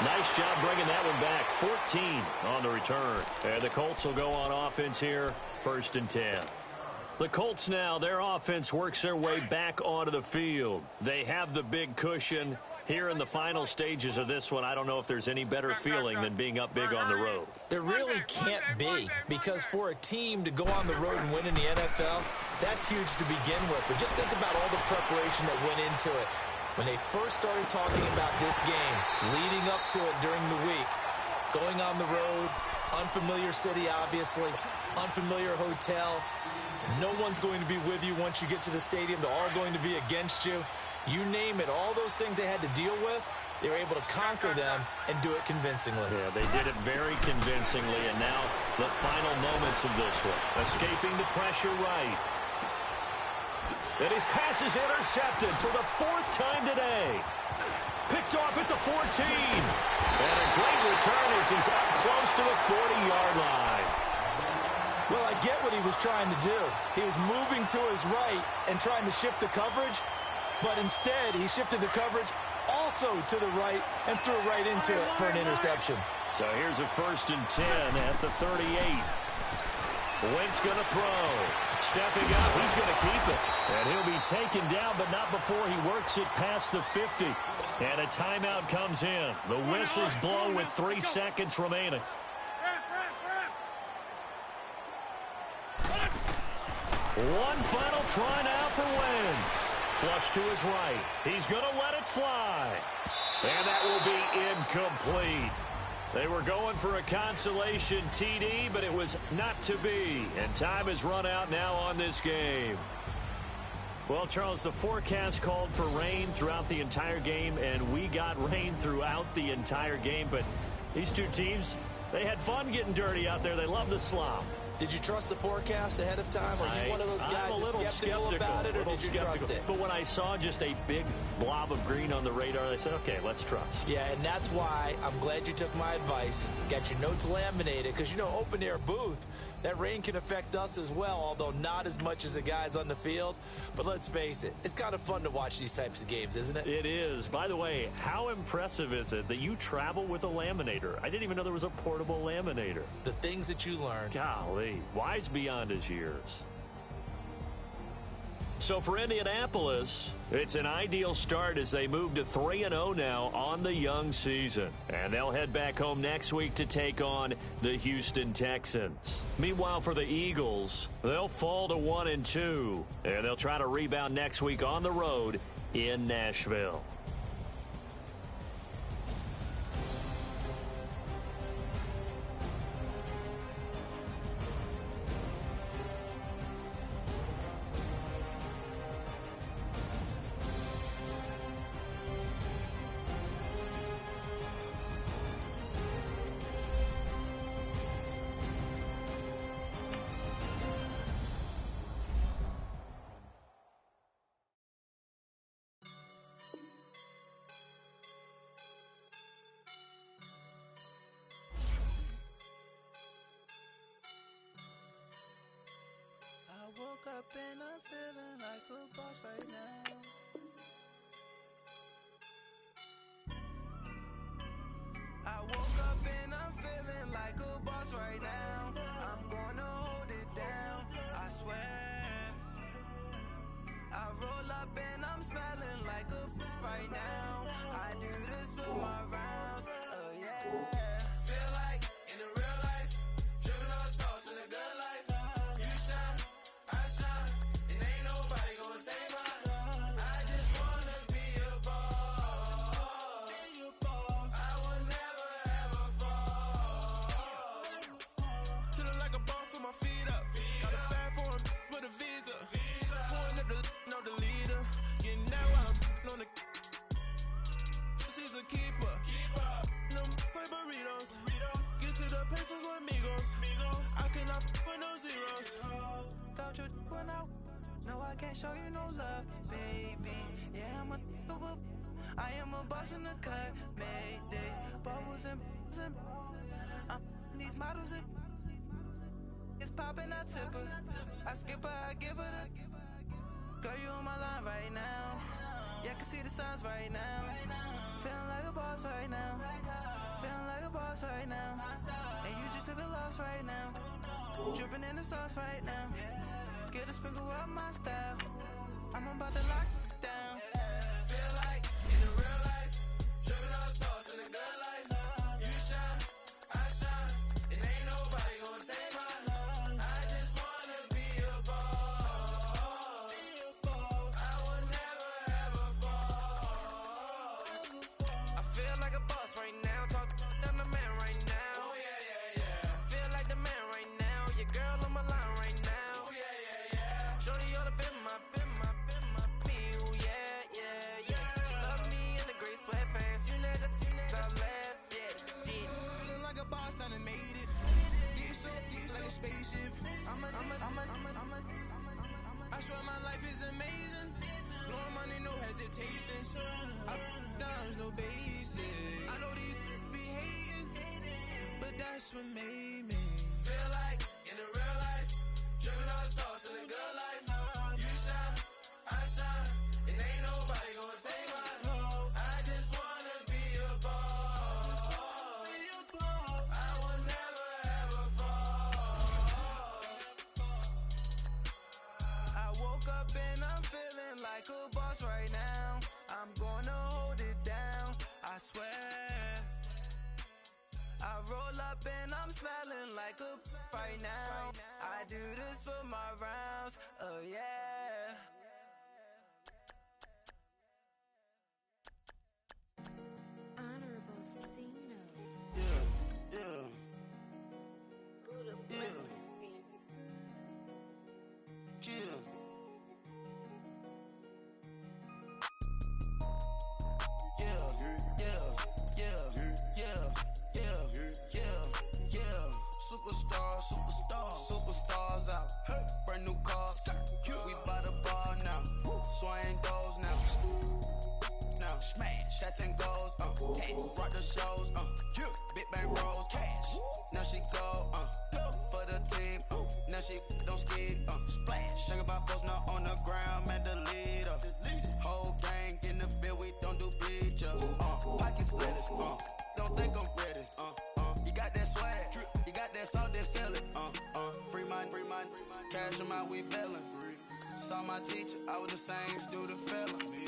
Nice job bringing that one back. 14 on the return. And the Colts will go on offense here, 1st and 10. The Colts now, their offense works their way back onto the field. They have the big cushion. Here in the final stages of this one, I don't know if there's any better feeling than being up big on the road. There really can't be, because for a team to go on the road and win in the NFL, that's huge to begin with. But just think about all the preparation that went into it. When they first started talking about this game, leading up to it during the week, going on the road, unfamiliar city, obviously, unfamiliar hotel. No one's going to be with you once you get to the stadium. They're all going to be against you. You name it, all those things they had to deal with, they were able to conquer them and do it convincingly. Yeah, they did it very convincingly, and now the final moments of this one. Escaping the pressure right. And his pass is intercepted for the 4th time today. Picked off at the 14. And a great return as he's up close to the 40-yard line. Well, I get what he was trying to do. He was moving to his right and trying to shift the coverage. But instead, he shifted the coverage also to the right, and threw it right into it for an interception. So here's a 1st and 10 at the 38. Wentz going to throw. Stepping up, he's going to keep it. And he'll be taken down, but not before he works it past the 50. And a timeout comes in. The whistles blow with 3 seconds remaining. One final try now for Wentz. Flush to his right. He's going to let it fly. And that will be incomplete. They were going for a consolation TD, but it was not to be. And time has run out now on this game. Well, Charles, the forecast called for rain throughout the entire game, and we got rain throughout the entire game. But these two teams, they had fun getting dirty out there. They love the slop. Did you trust the forecast ahead of time? Or are you one of those guys that's skeptical about it, or did you trust it? But when I saw just a big blob of green on the radar, I said, okay, let's trust. Yeah, and that's why I'm glad you took my advice. Got your notes laminated, because, you know, open-air booth, that rain can affect us as well, although not as much as the guys on the field. But let's face it, it's kind of fun to watch these types of games, isn't it? It is. By the way, how impressive is it that you travel with a laminator? I didn't even know there was a portable laminator. The things that you learn. Golly, wise beyond his years. So for Indianapolis, it's an ideal start as they move to 3-0 now on the young season. And they'll head back home next week to take on the Houston Texans. Meanwhile, for the Eagles, they'll fall to 1-2. And they'll try to rebound next week on the road in Nashville. I woke up and I'm feeling like a boss right now. I woke up and I'm feeling like a boss right now. I'm gonna hold it down, I swear. I roll up and I'm smelling like a right now. I do this for my rounds, yeah. Feel like in the real life, dripping on sauce in a good life. You shine, I shine, and ain't nobody gonna take mine. I just wanna be a boss. I will never ever fall. Chillin' like a boss with my feet up. Got a bag for him with a visa. Pulling up the know the leader. Getting that while I'm on the. She's a keeper. No play burritos. Get to the pesos with amigos. I cannot put no zeros. Don't you run out? No, I can't show you no love, baby. Yeah, I am a boss in the cut. Mayday, bubbles and these models. It's popping, I tip her. I skip her, I give her the. Girl, you on my line right now. Yeah, I can see the signs right now. Feeling like a boss right now. Feeling like a boss right now. And you just took a loss right now. Dripping in the sauce right now. Get a sprinkle up my style. I'm about to lock it down. Feel like in the real life, dripping on sauce in a good life. You shine, I shine, and ain't nobody gonna take mine. I just wanna be a boss. I will never ever fall. I feel like a boss right now. Talk to the man right now. Oh yeah. Feel like the man right now. Your girl on my line right now. Oh yeah. Shorty oughta been my, me. Oh yeah. She love me in the gray sweatpants. You never left, yeah. Feeling like a boss, I done made it. Get so like a spaceship. I swear my life is amazing. Blowing money, no hesitation. There's no basic. I know these be hating, but that's what made me feel like in the real life, dripping on sauce in a good life. You shine, I shine, and ain't nobody gonna take mine. I just like a boss right now. I'm gonna hold it down, I swear. I roll up and I'm smelling like a right now. I do this for my rounds, oh yeah. Honorable C notes. Yeah, yeah. Buddha Yeah. bless this spirit. Yeah. Superstars out. Brand new cars. We by the bar now. Swaying doors now. Smash. Shots and goals. Rock the shows. Big bang rolls. Cash. Now she go. For the team. Now she don't ski. Splash. Think about post now on the ground. Man, the leader. Whole gang in the field. We don't do bleachers. Pockets glitters. Don't think I'm ready. You got that swag. You got that salt, then sell it. Free mind. Cash 'em out, we bellin'. Saw my teacher, I was the same student fella.